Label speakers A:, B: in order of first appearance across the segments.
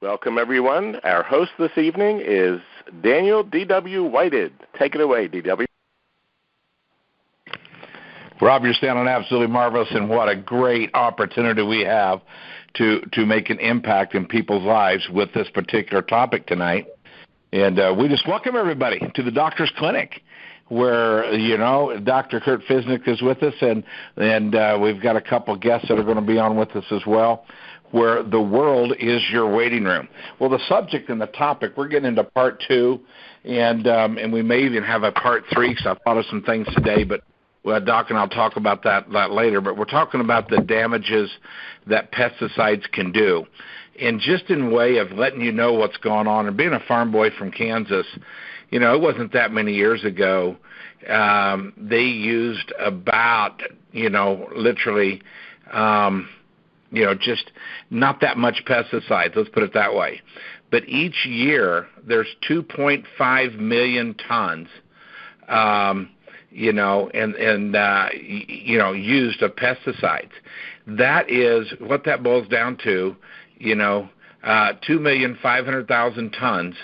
A: Welcome, everyone. Our host this evening is Daniel D.W. Whited. Take it away, D.W.
B: Rob, you're sounding absolutely marvelous, and what a great opportunity we have to make an impact in people's lives with this particular topic tonight. And we just welcome everybody to the Doctor's Clinic, where, Dr. Kurt Fisnick is with us, and we've got a couple guests that are going to be on with us as well, where the world is your waiting room. Well, the subject and the topic, we're getting into part 2, and we may even have a part 3, because I thought of some things today, but Doc and I'll talk about that later. But we're talking about the damages that pesticides can do. And just in way of letting you know what's going on, and being a farm boy from Kansas, it wasn't that many years ago, they used about, literally, just not that much pesticides, let's put it that way. But each year, there's 2.5 million tons, used of pesticides. That is, what that boils down to, 2,500,000 tons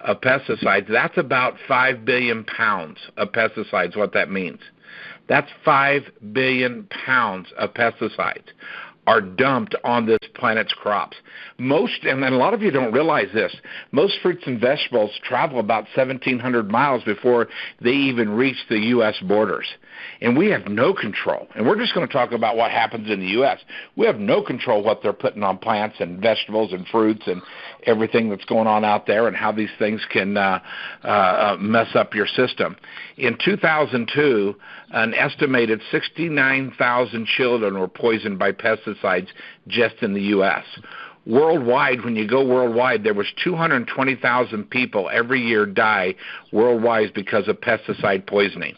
B: of pesticides. That's about 5 billion pounds of pesticides, what that means. That's 5 billion pounds of pesticides are dumped on this planet's crops. Most, and a lot of you don't realize this, most fruits and vegetables travel about 1,700 miles before they even reach the U.S. borders. And we have no control. And we're just going to talk about what happens in the U.S. We have no control what they're putting on plants and vegetables and fruits and everything that's going on out there, and how these things can mess up your system. In 2002, an estimated 69,000 children were poisoned by pesticides just in the U.S. Worldwide, when you go worldwide, there was 220,000 people every year die worldwide because of pesticide poisoning.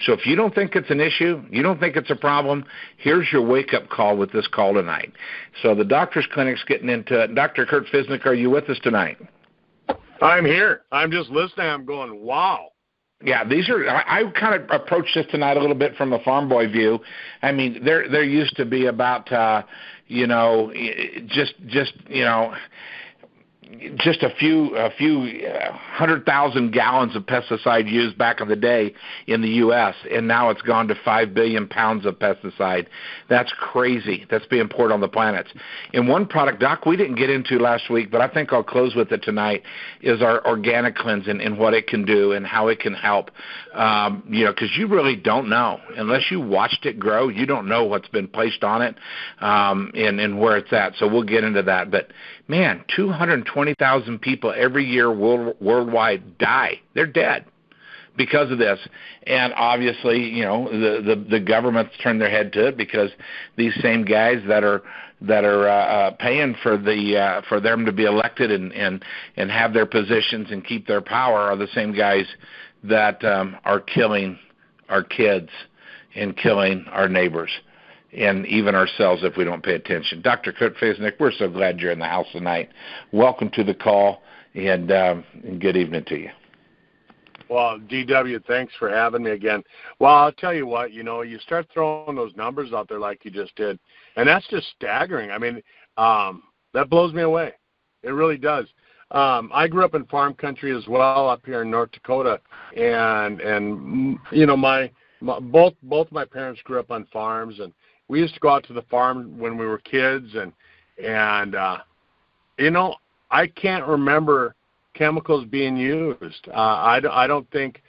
B: So if you don't think it's an issue, you don't think it's a problem, here's your wake-up call with this call tonight. So the Doctor's Clinic's getting into it. Dr. Kurt Fisnick, are you with us tonight?
C: I'm here. I'm just listening. I'm going, wow.
B: Yeah, I kind of approached this tonight a little bit from a farm boy view. I mean, there used to be about, just a few 100,000 gallons of pesticide used back in the day in the U.S., and now it's gone to 5 billion pounds of pesticide. That's crazy. That's being poured on the planet. And one product, Doc, we didn't get into last week, but I think I'll close with it tonight, is our organic cleansing and what it can do and how it can help. Because you really don't know. Unless you watched it grow, you don't know what's been placed on it and where it's at. So we'll get into that. But, man, 220,000 people every year worldwide die. They're dead because of this. And obviously, the governments turn their head to it, because these same guys that are paying for them to be elected and have their positions and keep their power are the same guys that are killing our kids and killing our neighbors, and even ourselves if we don't pay attention. Dr. Kurt Fisnick, we're so glad you're in the house tonight. Welcome to the call, and good evening to you.
C: Well, DW, thanks for having me again. Well, I'll tell you what, you start throwing those numbers out there like you just did, and that's just staggering. I mean, that blows me away. It really does. I grew up in farm country as well up here in North Dakota, and both my parents grew up on farms, and we used to go out to the farm when we were kids, and I can't remember chemicals being used. I don't think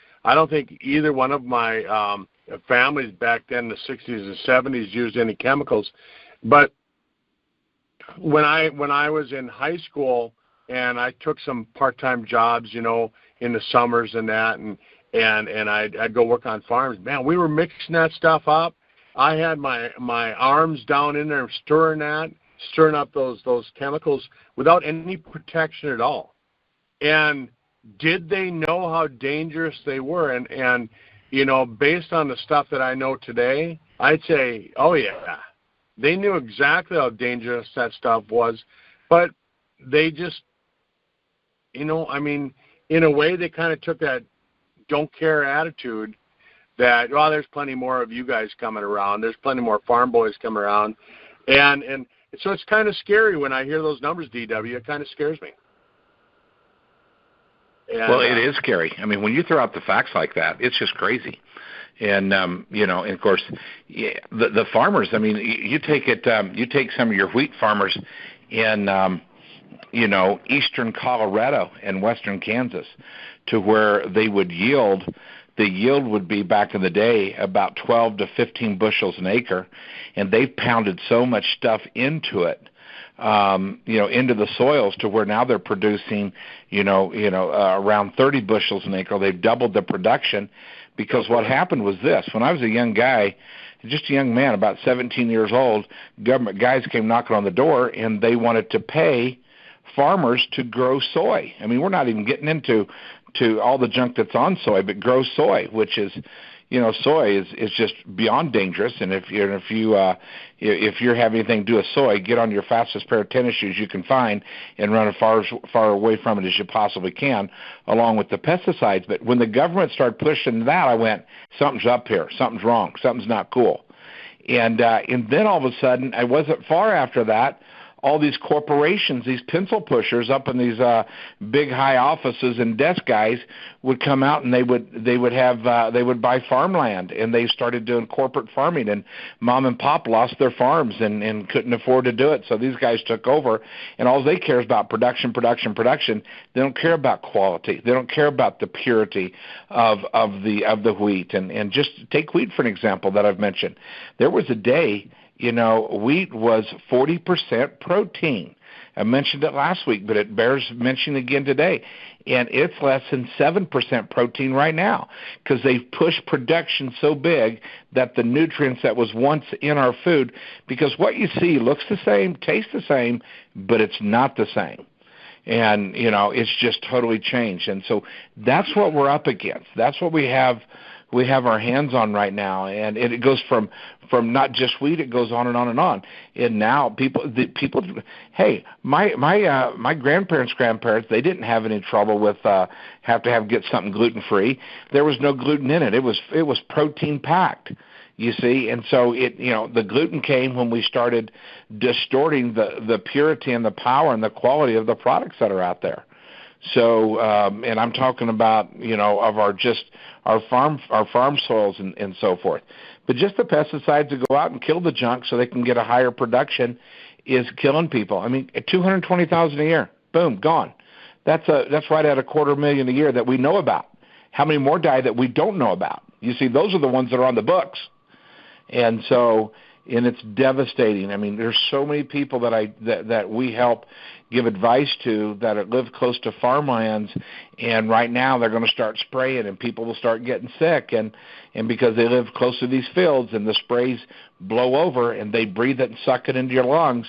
C: either one of my families back then in the 60s and 70s used any chemicals. But when I was in high school and I took some part-time jobs, in the summers and that, and I'd go work on farms, man, we were mixing that stuff up. I had my arms down in there stirring up those chemicals without any protection at all. And did they know how dangerous they were? And based on the stuff that I know today, I'd say, oh yeah, they knew exactly how dangerous that stuff was, but they just, in a way they kind of took that don't care attitude that, there's plenty more of you guys coming around. There's plenty more farm boys coming around. And So it's kind of scary when I hear those numbers, DW. It kind of scares me. And,
B: well, it is scary. I mean, when you throw out the facts like that, it's just crazy. And and of course, the farmers. I mean, you take some of your wheat farmers in eastern Colorado and western Kansas, to where they would yield. The yield would be, back in the day, about 12 to 15 bushels an acre, and they've pounded so much stuff into it, into the soils, to where now they're producing, around 30 bushels an acre. They've doubled the production, because what happened was this: when I was a young guy, just a young man, about 17 years old, government guys came knocking on the door, and they wanted to pay farmers to grow soy. I mean, we're not even getting into all the junk that's on soy, but grow soy, which is, soy is just beyond dangerous. And if you're having anything to do with soy, get on your fastest pair of tennis shoes you can find and run as far away from it as you possibly can, along with the pesticides. But when the government started pushing that, I went, something's up here, something's wrong, something's not cool. And then all of a sudden, I wasn't far after that, all these corporations, these pencil pushers up in these big high offices and desk guys would come out, and they would buy farmland, and they started doing corporate farming, and mom and pop lost their farms and couldn't afford to do it. So these guys took over, and all they care is about production. They don't care about quality. They don't care about the purity of the wheat. And just take wheat for an example that I've mentioned. There was a day, wheat was 40% protein. I mentioned it last week, but it bears mentioning again today. And it's less than 7% protein right now, because they've pushed production so big that the nutrients that was once in our food, because what you see looks the same, tastes the same, but it's not the same. And, it's just totally changed. And so that's what we're up against. That's what we have our hands on right now, and it goes from not just wheat, it goes on and on and on. And now people, hey, my grandparents, they didn't have any trouble with get something gluten free. There was no gluten in it. It was protein packed. You see, and so the gluten came when we started distorting the purity and the power and the quality of the products that are out there. So, and I'm talking about, of our farm soils and so forth. But just the pesticides to go out and kill the junk so they can get a higher production is killing people. I mean, 220,000 a year, boom, gone. That's right at $250,000 a year that we know about. How many more die that we don't know about? You see, those are the ones that are on the books. And so, and it's devastating. I mean, there's so many people that we help give advice to that live close to farmlands, and right now they're going to start spraying, and people will start getting sick, and because they live close to these fields, and the sprays blow over, and they breathe it and suck it into your lungs,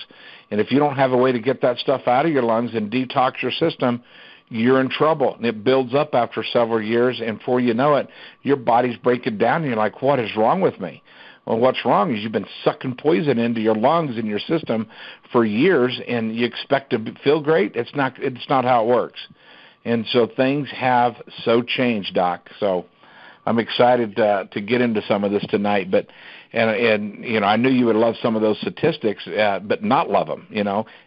B: and if you don't have a way to get that stuff out of your lungs and detox your system, you're in trouble. And it builds up after several years, and before you know it, your body's breaking down, and you're like, what is wrong with me? Well, what's wrong is you've been sucking poison into your lungs and your system for years, and you expect to feel great. It's not how it works. And so things have so changed, Doc. So I'm excited to get into some of this tonight. But and I knew you would love some of those statistics, but not love them.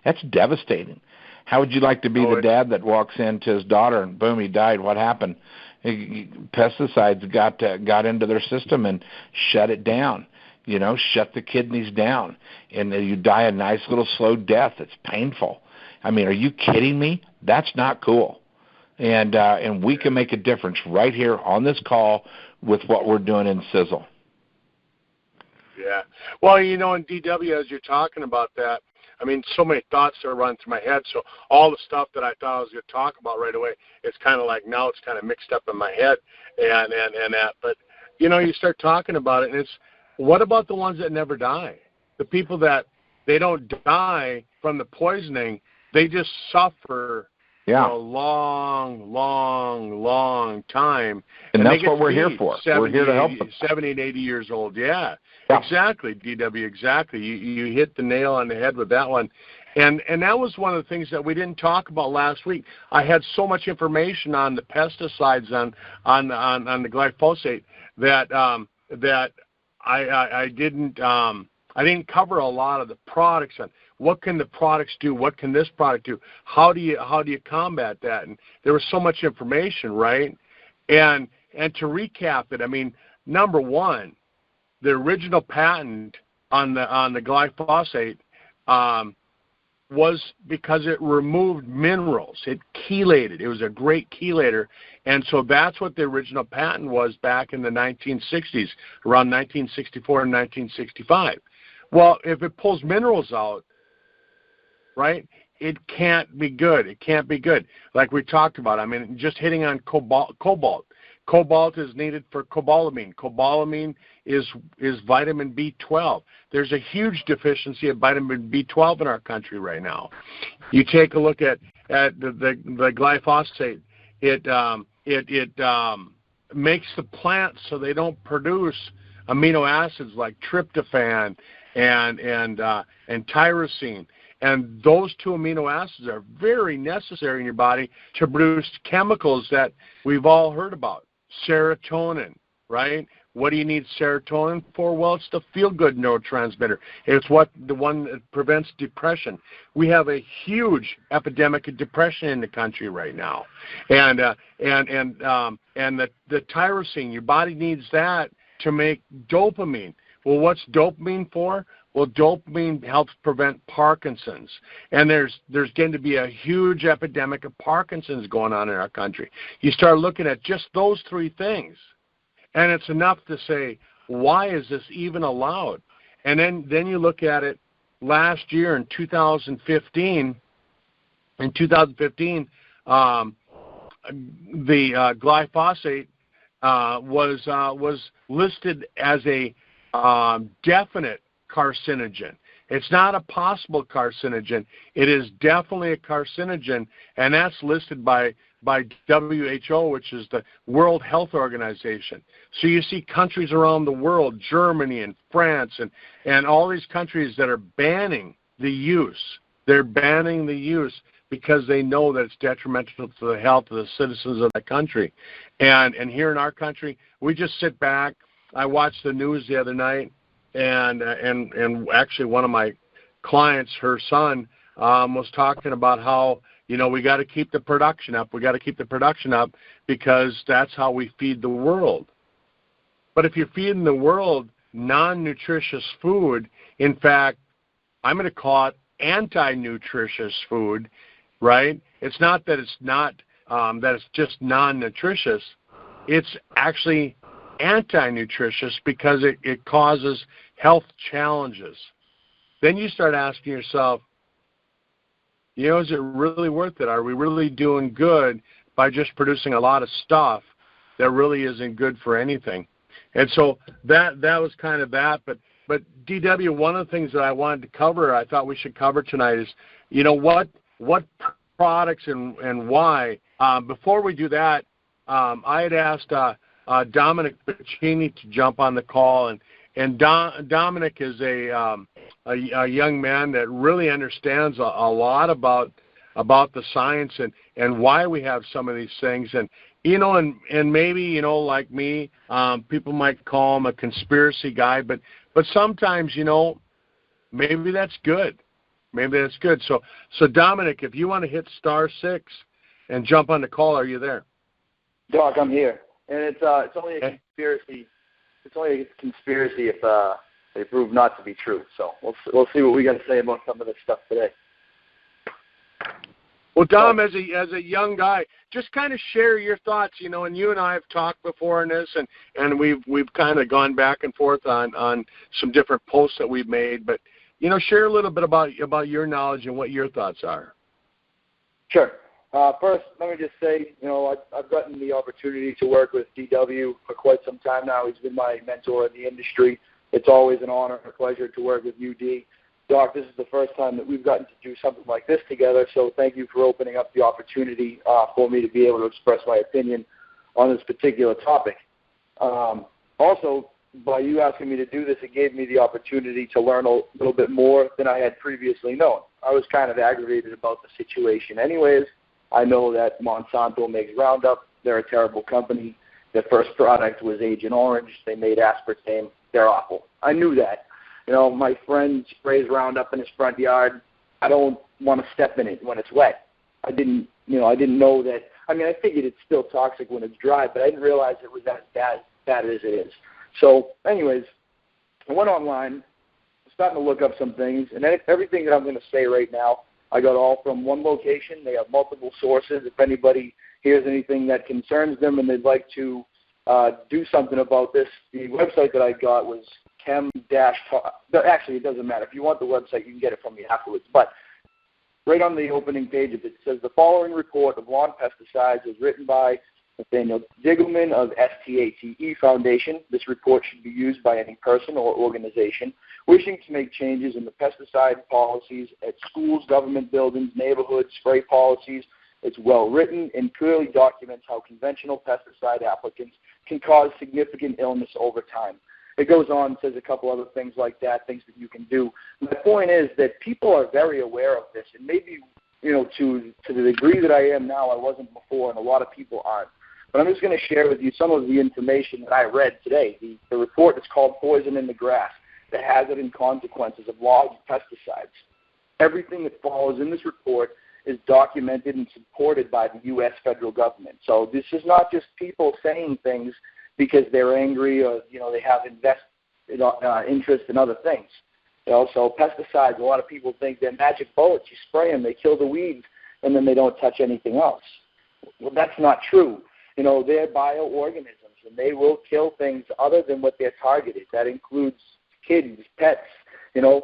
B: That's devastating. How would you like to be the dad that walks into his daughter and boom, he died? What happened? Pesticides got into their system and shut it down, shut the kidneys down, and you die a nice little slow death. It's painful. I mean, are you kidding me? That's not cool. And we can make a difference right here on this call with what we're doing in Sisel.
C: Yeah. Well, in DW, as you're talking about that, I mean, so many thoughts are running through my head. So all the stuff that I thought I was going to talk about right away, it's kind of like now it's kind of mixed up in my head and that. But, you start talking about it, and it's, what about the ones that never die? The people that they don't die from the poisoning, they just suffer for a long, long, long time.
B: And that's what we're here for.
C: 70,
B: we're here to help them.
C: 70 and 80 years old, yeah. Exactly, DW, exactly. You hit the nail on the head with that one. And that was one of the things that we didn't talk about last week. I had so much information on the pesticides on the glyphosate that I I didn't cover a lot of the products on what can the products do, what can this product do, how do you combat that? And there was so much information, right? And to recap it, I mean, number one, the original patent on the glyphosate was because it removed minerals. It chelated. It was a great chelator. And so that's what the original patent was back in the 1960s, around 1964 and 1965. Well, if it pulls minerals out, right, it can't be good. It can't be good. Like we talked about, I mean, just hitting on cobalt. Cobalt is needed for cobalamin. Cobalamin is vitamin B12. There's a huge deficiency of vitamin B12 in our country right now. You take a look at the glyphosate. It makes the plants so they don't produce amino acids like tryptophan and tyrosine. And those two amino acids are very necessary in your body to produce chemicals that we've all heard about. Serotonin, right? What do you need serotonin for? Well, it's the feel-good neurotransmitter. It's the one that prevents depression. We have a huge epidemic of depression in the country right now, and the tyrosine. Your body needs that to make dopamine. Well, what's dopamine for? Well, dopamine helps prevent Parkinson's, and there's going to be a huge epidemic of Parkinson's going on in our country. You start looking at just those three things, and it's enough to say, why is this even allowed? And then you look at it last year in 2015. In 2015, the glyphosate was listed as a definite carcinogen. It's not a possible carcinogen. It is definitely a carcinogen, and that's listed by WHO, which is the World Health Organization. So you see countries around the world, Germany and France and all these countries that are banning the use. They're banning the use because they know that it's detrimental to the health of the citizens of that country. And here in our country, we just sit back. I watched the news the other night, and actually one of my clients, her son, was talking about how, we got to keep the production up. We got to keep the production up because that's how we feed the world. But if you're feeding the world non-nutritious food, in fact, I'm going to call it anti-nutritious food, right? It's not that it's not that it's just non-nutritious. It's actually anti-nutritious because it causes health challenges. Then you start asking yourself, is it really worth it? Are we really doing good by just producing a lot of stuff that really isn't good for anything? And so that was kind of that. But DW, one of the things that I wanted to cover, I thought we should cover tonight is, what products and why. Before we do that, I had asked Dominic Piccini to jump on the call, and Dominic is a young man that really understands a lot about the science and why we have some of these things. And maybe like me, people might call him a conspiracy guy, but sometimes maybe that's good. Maybe that's good. So Dominic, if you want to hit *6 and jump on the call, are you there?
D: Doc, I'm here, and it's only a conspiracy. It's only a conspiracy if they prove not to be true. So we'll see what we got to say about some of this stuff today.
C: Well, Dom, as a young guy, just kind of share your thoughts. And you and I have talked before on this, and we've kind of gone back and forth on some different posts that we've made. But share a little bit about your knowledge and what your thoughts are.
D: Sure. First, let me just say, I've gotten the opportunity to work with DW for quite some time now. He's been my mentor in the industry. It's always an honor and a pleasure to work with you, D. Doc, this is the first time that we've gotten to do something like this together, so thank you for opening up the opportunity for me to be able to express my opinion on this particular topic. Also, by you asking me to do this, it gave me the opportunity to learn a little bit more than I had previously known. I was kind of aggravated about the situation anyways. I know that Monsanto makes Roundup. They're a terrible company. Their first product was Agent Orange. They made aspartame. They're awful. I knew that. My friend sprays Roundup in his front yard. I don't want to step in it when it's wet. I didn't know that. I mean, I figured it's still toxic when it's dry, but I didn't realize it was as bad as it is. So, anyways, I went online, starting to look up some things, and everything that I'm going to say right now, I got all from one location. They have multiple sources. If anybody hears anything that concerns them and they'd like to do something about this, the website that I got was actually, it doesn't matter. If you want the website, you can get it from me afterwards. But right on the opening page of it says, the following report of lawn pesticides is written by Nathaniel Diggleman of STATE Foundation. This report should be used by any person or organization wishing to make changes in the pesticide policies at schools, government buildings, neighborhoods, spray policies. It's well written and clearly documents how conventional pesticide applicants can cause significant illness over time. It goes on, says a couple other things like that, things that you can do. My point is that people are very aware of this, and maybe, to the degree that I am now, I wasn't before, and a lot of people aren't. But I'm just going to share with you some of the information that I read today. The report is called Poison in the Grass, the Hazard and Consequences of Laws of Pesticides. Everything that follows in this report is documented and supported by the U.S. federal government. So this is not just people saying things because they're angry or, they have interest in other things. So pesticides, a lot of people think they're magic bullets. You spray them, they kill the weeds, and then they don't touch anything else. Well, that's not true. They're bioorganisms, and they will kill things other than what they're targeted. That includes kids, pets, your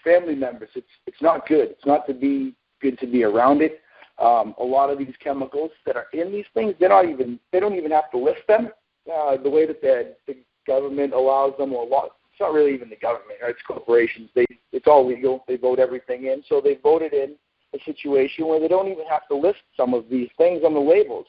D: family members. It's not good. It's not to be good to be around it. A lot of these chemicals that are in these things, they don't even have to list them. The way that the government allows them, or it's not really even the government, right? It's corporations. It's all legal. They vote everything in, so they voted in a situation where they don't even have to list some of these things on the labels.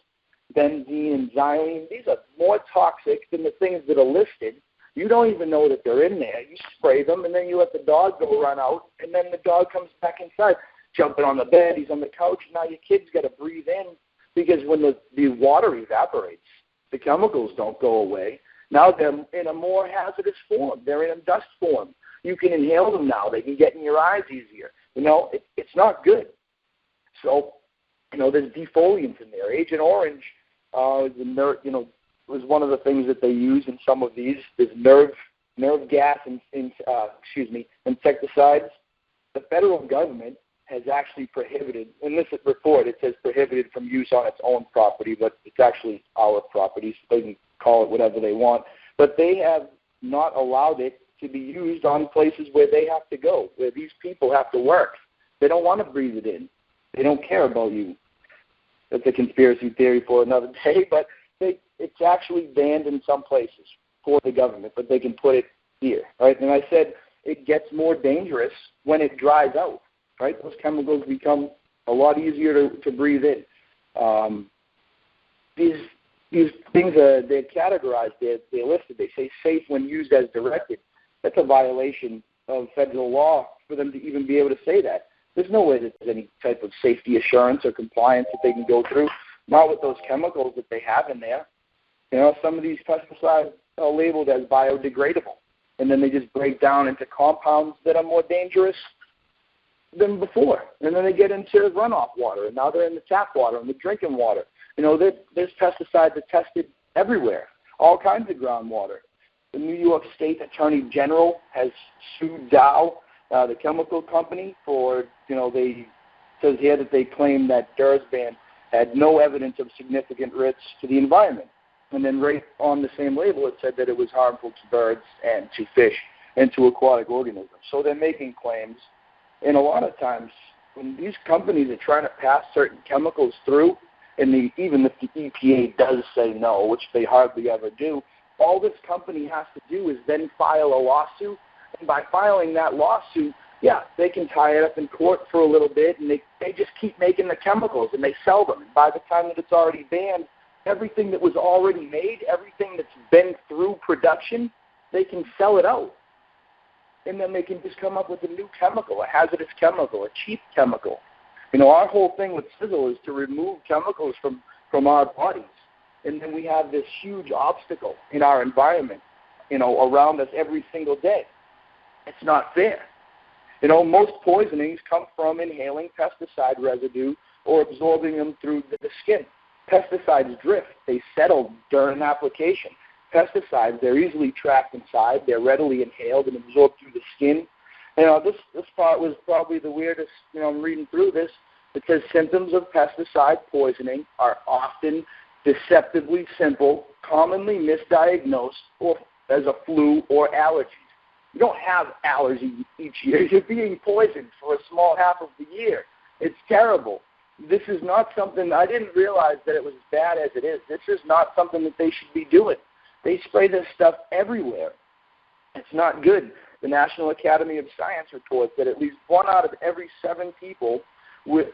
D: Benzene and xylene, these are more toxic than the things that are listed. You don't even know that they're in there. You spray them, and then you let the dog go run out, and then the dog comes back inside, jumping on the bed, he's on the couch. Now your kid's got to breathe in, because when the water evaporates, the chemicals don't go away. Now they're in a more hazardous form. They're in a dust form. You can inhale them now. They can get in your eyes easier. It's not good. So, there's defoliants in there. Agent Orange was one of the things that they use in some of these. There's nerve gas and insecticides. The federal government has actually prohibited, in this report it says prohibited from use on its own property, but it's actually our property, so they can call it whatever they want. But they have not allowed it to be used on places where they have to go, where these people have to work. They don't want to breathe it in. They don't care about you. That's a conspiracy theory for another day, but it's actually banned in some places for the government, but they can put it here, right? And I said it gets more dangerous when it dries out, right? Those chemicals become a lot easier to breathe in. These things, they're categorized, they're listed. They say safe when used as directed. That's a violation of federal law for them to even be able to say that. There's no way that there's any type of safety assurance or compliance that they can go through, not with those chemicals that they have in there. Some of these pesticides are labeled as biodegradable, and then they just break down into compounds that are more dangerous than before. And then they get into runoff water, and now they're in the tap water and the drinking water. There's pesticides that are tested everywhere, all kinds of groundwater. The New York State Attorney General has sued Dow, the chemical company, for, they says here that they claim that Dursban had no evidence of significant risks to the environment. And then right on the same label, it said that it was harmful to birds and to fish and to aquatic organisms. So they're making claims. And a lot of times when these companies are trying to pass certain chemicals through, and even if the EPA does say no, which they hardly ever do, all this company has to do is then file a lawsuit. And by filing that lawsuit, they can tie it up in court for a little bit, and they just keep making the chemicals, and they sell them. And by the time that it's already banned, everything that was already made, everything that's been through production, they can sell it out. And then they can just come up with a new chemical, a hazardous chemical, a cheap chemical. Our whole thing with Sisel is to remove chemicals from our bodies. And then we have this huge obstacle in our environment around us every single day. It's not fair. Most poisonings come from inhaling pesticide residue or absorbing them through the skin. Pesticides drift. They settle during application. Pesticides, they're easily trapped inside. They're readily inhaled and absorbed through the skin. This part was probably the weirdest. I'm reading through this. It says symptoms of pesticide poisoning are often deceptively simple, commonly misdiagnosed or as a flu or allergies. You don't have allergies each year. You're being poisoned for a small half of the year. It's terrible. This is not something, I didn't realize that it was as bad as it is. This is not something that they should be doing. They spray this stuff everywhere. It's not good. The National Academy of Science reports that at least 1 out of every 7 people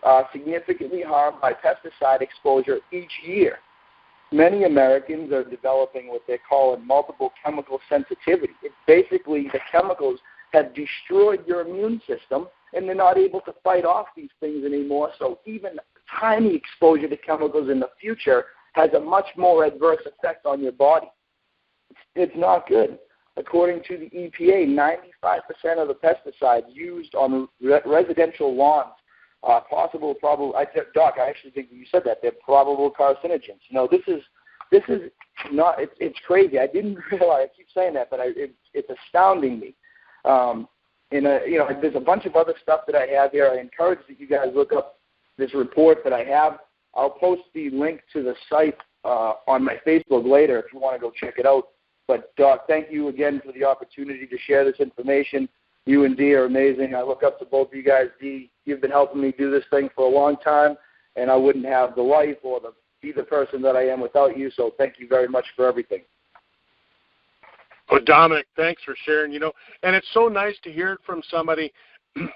D: are significantly harmed by pesticide exposure each year. Many Americans are developing what they're calling multiple chemical sensitivity. It's basically the chemicals have destroyed your immune system, and they're not able to fight off these things anymore. So even tiny exposure to chemicals in the future has a much more adverse effect on your body. It's not good. According to the EPA, 95% of the pesticides used on residential lawns are probable. Doc, I actually think you said that they're probable carcinogens. This is not. It's crazy. I didn't realize. I keep saying that, but it's astounding me. There's a bunch of other stuff that I have here. I encourage that you guys look up this report that I have. I'll post the link to the site on my Facebook later if you want to go check it out. But, Doc, thank you again for the opportunity to share this information. You and Dee are amazing. I look up to both of you guys. Dee, you've been helping me do this thing for a long time, and I wouldn't have the life or be the person that I am without you, so thank you very much for everything.
C: Well, Dominic, thanks for sharing, and it's so nice to hear it from somebody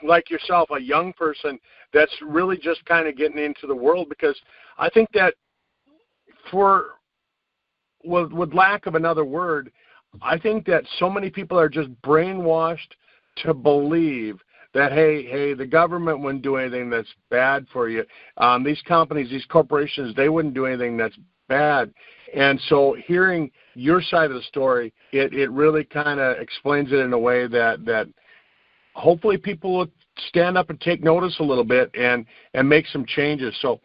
C: like yourself, a young person that's really just kind of getting into the world, because I think that with lack of another word, I think that so many people are just brainwashed to believe that, hey, the government wouldn't do anything that's bad for you. These companies, these corporations, they wouldn't do anything that's bad. And so hearing your side of the story, it really kind of explains it in a way that hopefully people will stand up and take notice a little bit and make some changes. So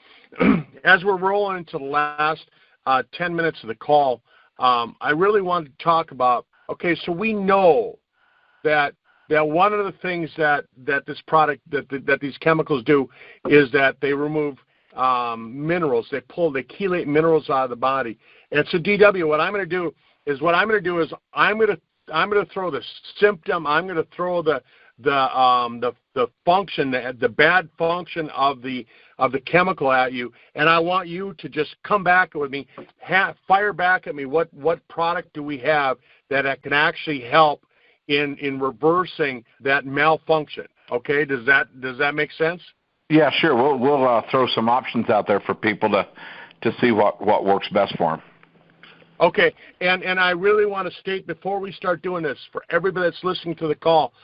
C: as we're rolling into the last 10 minutes of the call, I really wanted to talk about, okay, so we know that one of the things that this product, that these chemicals do is that they remove minerals. They chelate minerals out of the body. And so, DW, what I'm going to do is I'm going to throw the symptom. I'm going to throw the function, the bad function of the chemical at you, and I want you to just come back with me, fire back at me. What product do we have that can actually help in reversing that malfunction? Okay, does that make sense?
B: Yeah, sure. We'll throw some options out there for people to see what works best for them.
C: Okay, and I really want to state before we start doing this, for everybody that's listening to the call,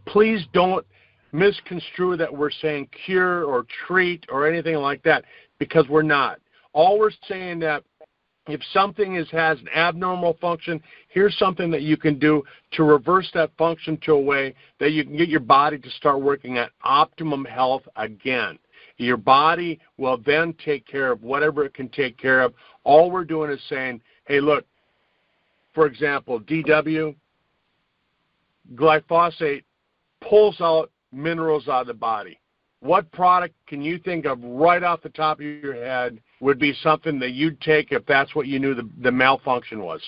C: please don't misconstrue that we're saying cure or treat or anything like that, because we're not. All we're saying that if something has an abnormal function, here's something that you can do to reverse that function to a way that you can get your body to start working at optimum health again. Your body will then take care of whatever it can take care of. All we're doing is saying, hey, look, for example, DW, glyphosate pulls out minerals out of the body. What product can you think of right off the top of your head would be something that you'd take if that's what you knew the malfunction was?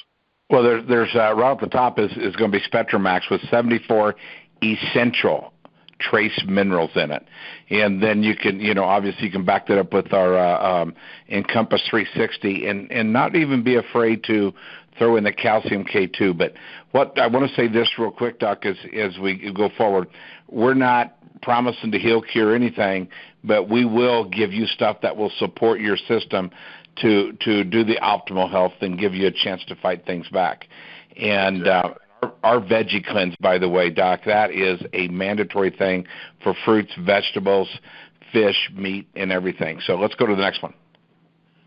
B: Well, there's right off the top is going to be Spectromax with 74 essential trace minerals in it. And then you can, obviously you can back that up with our Encompass 360 and not even be afraid to throw in the calcium K2. But what I want to say this real quick, Doc, is as we go forward, we're not promising to heal, cure anything, but we will give you stuff that will support your system to do the optimal health and give you a chance to fight things back. And our veggie cleanse, by the way, Doc, that is a mandatory thing for fruits, vegetables, fish, meat, and everything. So let's go to the next one.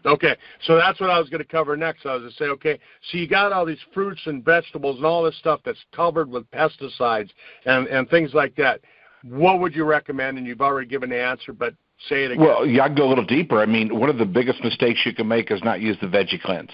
C: Okay, so that's what I was going to cover next. I was going to say, okay, so you got all these fruits and vegetables and all this stuff that's covered with pesticides and things like that. What would you recommend? And you've already given the answer, but say it again.
B: Well, yeah, I'd go a little deeper. I mean, one of the biggest mistakes you can make is not use the Veggie Cleanse.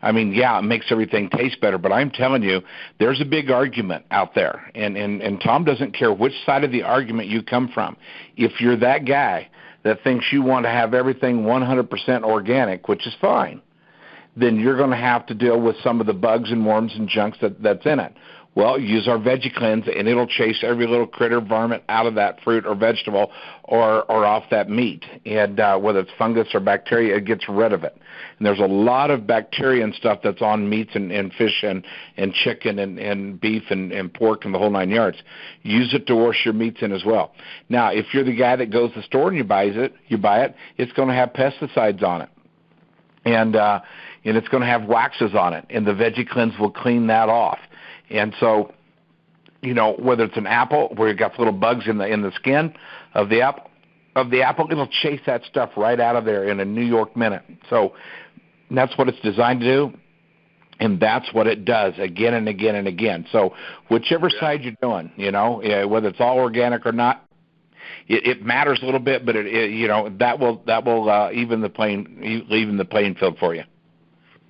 B: I mean, yeah, it makes everything taste better, but I'm telling you, there's a big argument out there, and Tom doesn't care which side of the argument you come from. If you're that guy that thinks you want to have everything 100% organic, which is fine, then you're going to have to deal with some of the bugs and worms and junks that's in it. Well, use our Veggie Cleanse, and it'll chase every little critter, varmint out of that fruit or vegetable or off that meat. And whether it's fungus or bacteria, it gets rid of it. And there's a lot of bacteria and stuff that's on meats and fish and chicken and beef and pork and the whole 9 yards. Use it to wash your meats in as well. Now, if you're the guy that goes to the store and you buy it, it's going to have pesticides on it. And it's going to have waxes on it, and the Veggie Cleanse will clean that off. And so, whether it's an apple where you've got little bugs in the skin of the apple, it'll chase that stuff right out of there in a New York minute. So that's what it's designed to do, and that's what it does again and again and again. So whichever side you're doing, whether it's all organic or not, it matters a little bit, but that will even the playing field for you.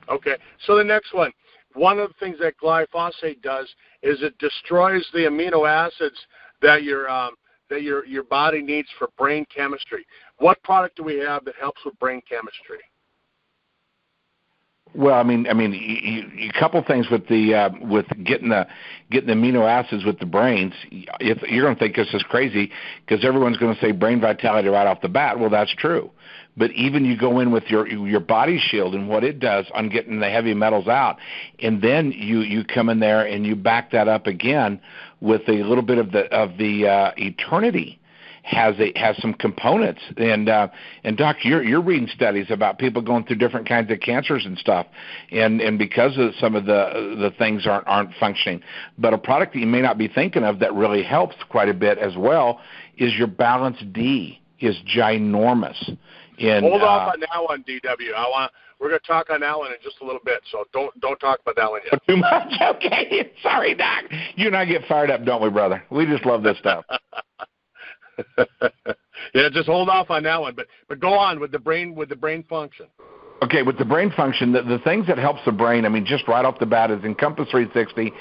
C: Okay. So the next one. One of the things that glyphosate does is it destroys the amino acids that your body needs for brain chemistry. What product do we have that helps with brain chemistry?
B: Well, I mean, a couple things with with getting the amino acids with the brains. You're going to think this is crazy because everyone's going to say brain vitality right off the bat. Well, that's true. But even you go in with your body shield and what it does on getting the heavy metals out, and then you come in there and you back that up again with a little bit of the eternity. Has some components, and Doc, you're reading studies about people going through different kinds of cancers and stuff, and because of some of the things aren't functioning. But a product that you may not be thinking of that really helps quite a bit as well is your Balance D is ginormous.
C: Hold off on that one, DW. We're going to talk on that one in just a little bit, so don't talk about that one yet.
B: Too much? Okay. Sorry, Doc. You and I get fired up, don't we, brother? We just love this stuff.
C: Yeah, just hold off on that one, but go on with the brain function.
B: Okay, with the brain function, the things that helps the brain, I mean, just right off the bat is Encompass 360.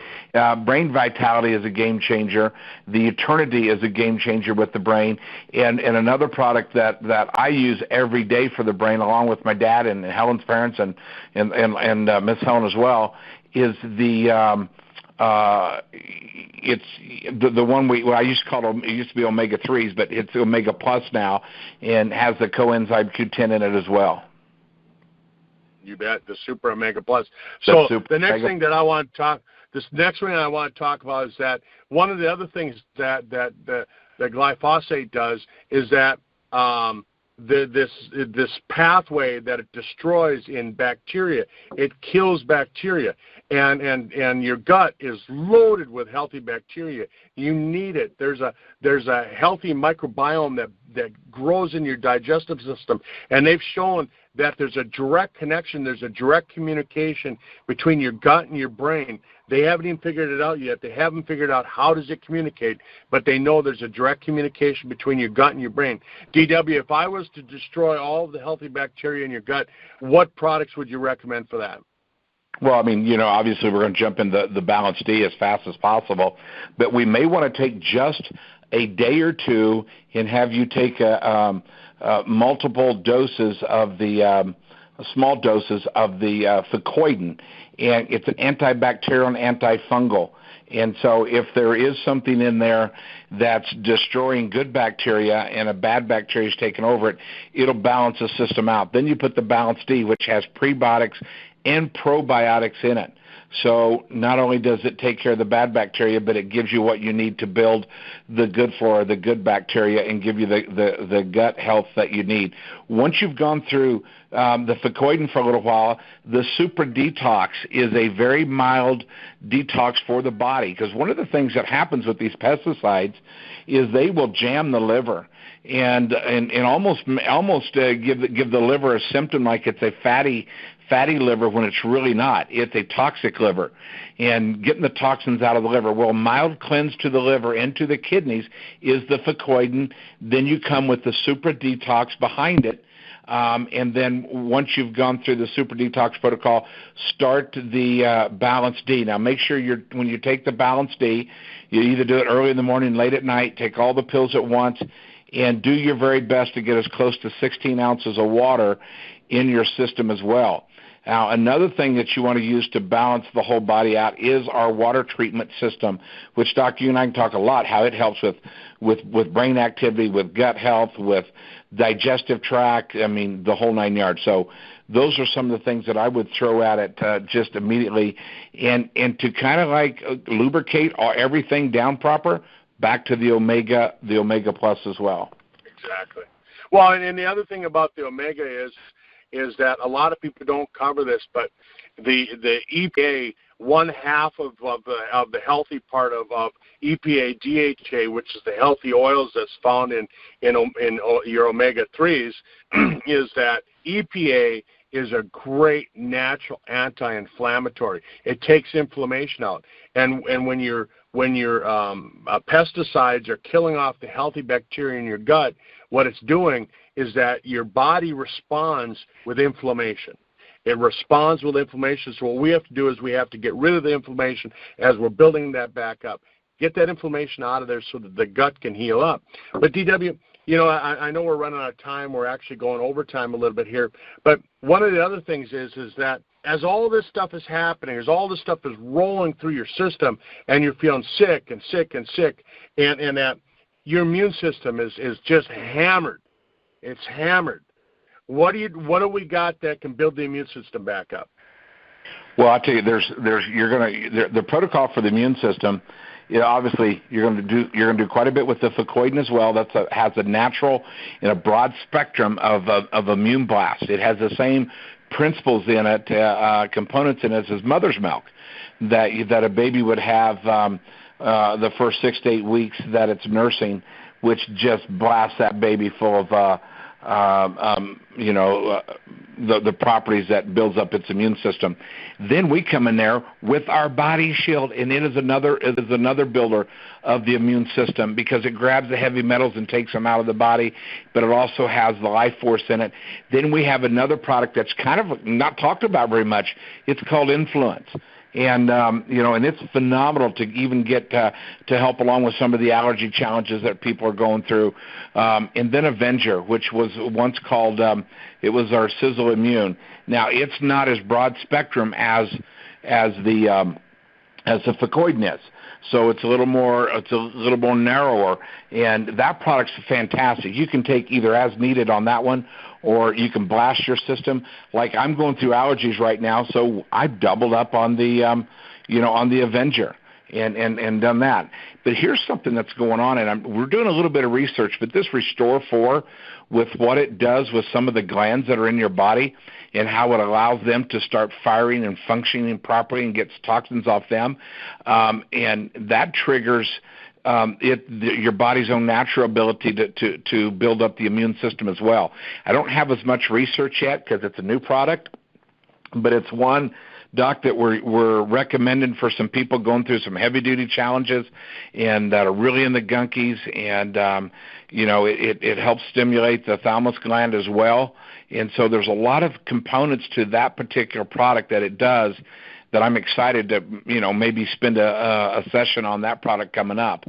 B: Brain vitality is a game changer. The Eternity is a game changer with the brain. And another product that I use every day for the brain, along with my dad and Helen's parents and Miss Helen as well, is the it's the one I used to call it used to be omega 3s, but it's omega plus now, and has the coenzyme Q10 in it as well.
C: You bet, the Super Omega Plus. So the next thing that I want to talk, about is that one of the other things that glyphosate does is that this pathway that it destroys in bacteria, it kills bacteria, and your gut is loaded with healthy bacteria. You need it. There's a healthy microbiome that grows in your digestive system, and they've shown that there's a direct connection, there's a direct communication between your gut and your brain. They haven't even figured it out yet. They haven't figured out how does it communicate, but they know there's a direct communication between your gut and your brain. DW, if I was to destroy all of the healthy bacteria in your gut, what products would you recommend for that?
B: Well, I mean, obviously we're going to jump in the Balance D as fast as possible, but we may want to take just a day or two and have you take multiple doses of the small doses of the Ficoidin, and it's an antibacterial and antifungal. And so if there is something in there that's destroying good bacteria and a bad bacteria is taking over it, it'll balance the system out. Then you put the Balance D, which has prebiotics and probiotics in it. So not only does it take care of the bad bacteria, but it gives you what you need to build the good flora, the good bacteria, and give you the gut health that you need. Once you've gone through the Ficoidin for a little while, the Super Detox is a very mild detox for the body, because one of the things that happens with these pesticides is they will jam the liver. and almost give the liver a symptom like it's a fatty liver when it's really not. It's a toxic liver, and getting the toxins out of the liver. Well, mild cleanse to the liver and to the kidneys is the Fucoidan. Then you come with the Super Detox behind it. And then once you've gone through the Super Detox protocol, start the Balance D. Now make sure when you take the Balance D, you either do it early in the morning, late at night, take all the pills at once, and do your very best to get as close to 16 ounces of water in your system as well. Now, another thing that you want to use to balance the whole body out is our water treatment system, which, Doc, you and I can talk a lot how it helps with brain activity, with gut health, with digestive tract, I mean, the whole nine yards. So those are some of the things that I would throw at it just immediately. And to kind of like lubricate everything down proper, back to the Omega Plus as well.
C: Exactly. Well, and the other thing about the Omega is that a lot of people don't cover this, but the EPA, one half of the healthy part of EPA DHA, which is the healthy oils that's found in your omega-3s, is that EPA is a great natural anti-inflammatory. It takes inflammation out, and when your pesticides are killing off the healthy bacteria in your gut, what it's doing is that your body responds with inflammation. It responds with inflammation. So what we have to do is we have to get rid of the inflammation as we're building that back up. Get that inflammation out of there so that the gut can heal up. But DW, I know we're running out of time. We're actually going overtime a little bit here. But one of the other things is that as all this stuff is happening, as all this stuff is rolling through your system, and you're feeling sick and sick and sick, and that your immune system is just hammered. It's hammered. What do we got that can build the immune system back up?
B: Well, I'll tell you, the protocol for the immune system. Obviously, you're going to do quite a bit with the Fucoidan as well. Has a natural and a broad spectrum of immune blast. It has the same principles in it, components in it as mother's milk that a baby would have the first 6 to 8 weeks that it's nursing, which just blasts that baby full of the properties that builds up its immune system. Then we come in there with our body shield, and it is another builder of the immune system because it grabs the heavy metals and takes them out of the body, but it also has the life force in it. Then we have another product that's kind of not talked about very much. It's called Influence. And and it's phenomenal to even get to help along with some of the allergy challenges that people are going through. And then Avenger, which was once called it was our Sisel Immune. Now it's not as broad spectrum as the Fucoidan is. So it's a little more narrower, and that product's fantastic. You can take either as needed on that one, or you can blast your system. Like I'm going through allergies right now, so I've doubled up on the on the Avenger and done that. But here's something that's going on, and we're doing a little bit of research. But this Restore 4, with what it does with some of the glands that are in your body, and how it allows them to start firing and functioning properly and gets toxins off them, and that triggers your body's own natural ability to build up the immune system as well. I don't have as much research yet because it's a new product, but it's one, Doc, that we're recommending for some people going through some heavy-duty challenges and that are really in the gunkies, and it helps stimulate the thalamus gland as well. And so there's a lot of components to that particular product that it does that I'm excited to maybe spend a session on that product coming up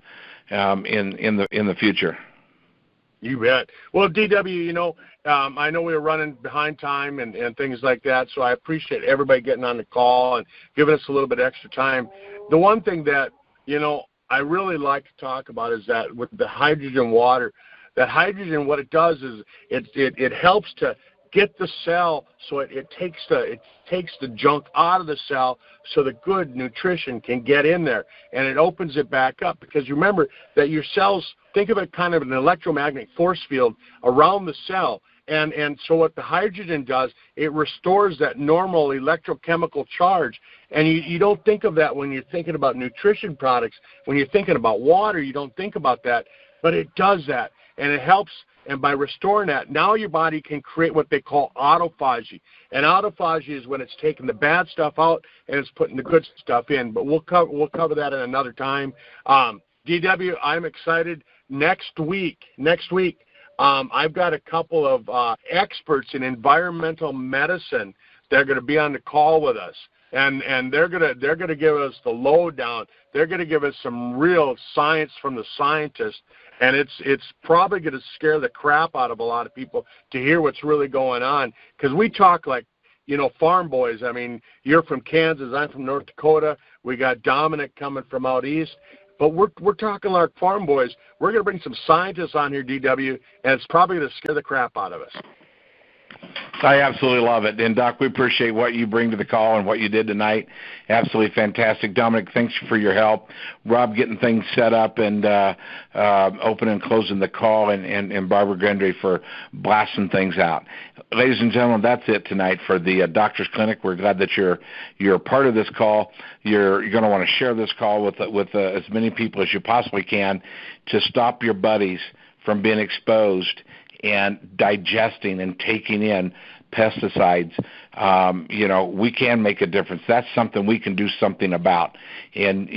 B: in the future.
C: You bet. Well, DW, I know we were running behind time and things like that, so I appreciate everybody getting on the call and giving us a little bit extra time. The one thing that, I really like to talk about is that with the hydrogen water, that hydrogen, what it does is it helps to get the cell so it takes the junk out of the cell so the good nutrition can get in there, and it opens it back up. Because remember that your cells, think of it kind of an electromagnetic force field around the cell, and so what the hydrogen does, it restores that normal electrochemical charge. And you don't think of that when you're thinking about nutrition products. When you're thinking about water, you don't think about that, but it does that, and it helps And by restoring that, now your body can create what they call autophagy. And autophagy is when it's taking the bad stuff out and it's putting the good stuff in. But we'll cover that at another time. DW, I'm excited. Next week, I've got a couple of experts in environmental medicine that are going to be on the call with us. And they're gonna give us the lowdown. They're gonna give us some real science from the scientists, and it's probably gonna scare the crap out of a lot of people to hear what's really going on. Because we talk like, farm boys. I mean, you're from Kansas, I'm from North Dakota. We got Dominic coming from out east, but we're talking like farm boys. We're gonna bring some scientists on here, DW, and it's probably gonna scare the crap out of us.
B: I absolutely love it. And, Doc, we appreciate what you bring to the call and what you did tonight. Absolutely fantastic. Dominic, thanks for your help. Rob, getting things set up and opening and closing the call, and Barbara Gendry for blasting things out. Ladies and gentlemen, that's it tonight for the Doctor's Clinic. We're glad that you're a part of this call. You're going to want to share this call with as many people as you possibly can to stop your buddies from being exposed and digesting and taking in pesticides. We can make a difference. That's something we can do something about, and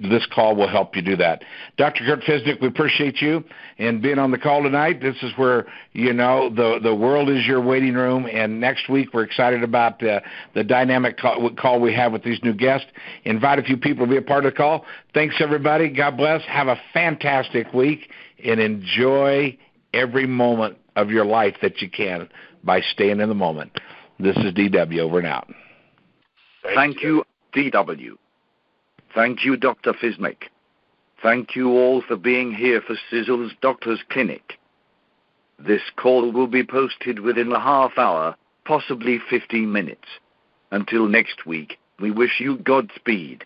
B: this call will help you do that. Dr. Kurt Fisnick, we appreciate you and being on the call tonight. This is where, the world is your waiting room, and next week we're excited about the dynamic call we have with these new guests. Invite a few people to be a part of the call. Thanks, everybody. God bless. Have a fantastic week, and enjoy every moment of your life that you can by staying in the moment. This is DW, over and out.
E: Thank you, DW. Thank you, Dr. Fisnick. Thank you all for being here for Sisel's Doctor's Clinic. This call will be posted within a half hour, possibly 15 minutes. Until next week, we wish you Godspeed.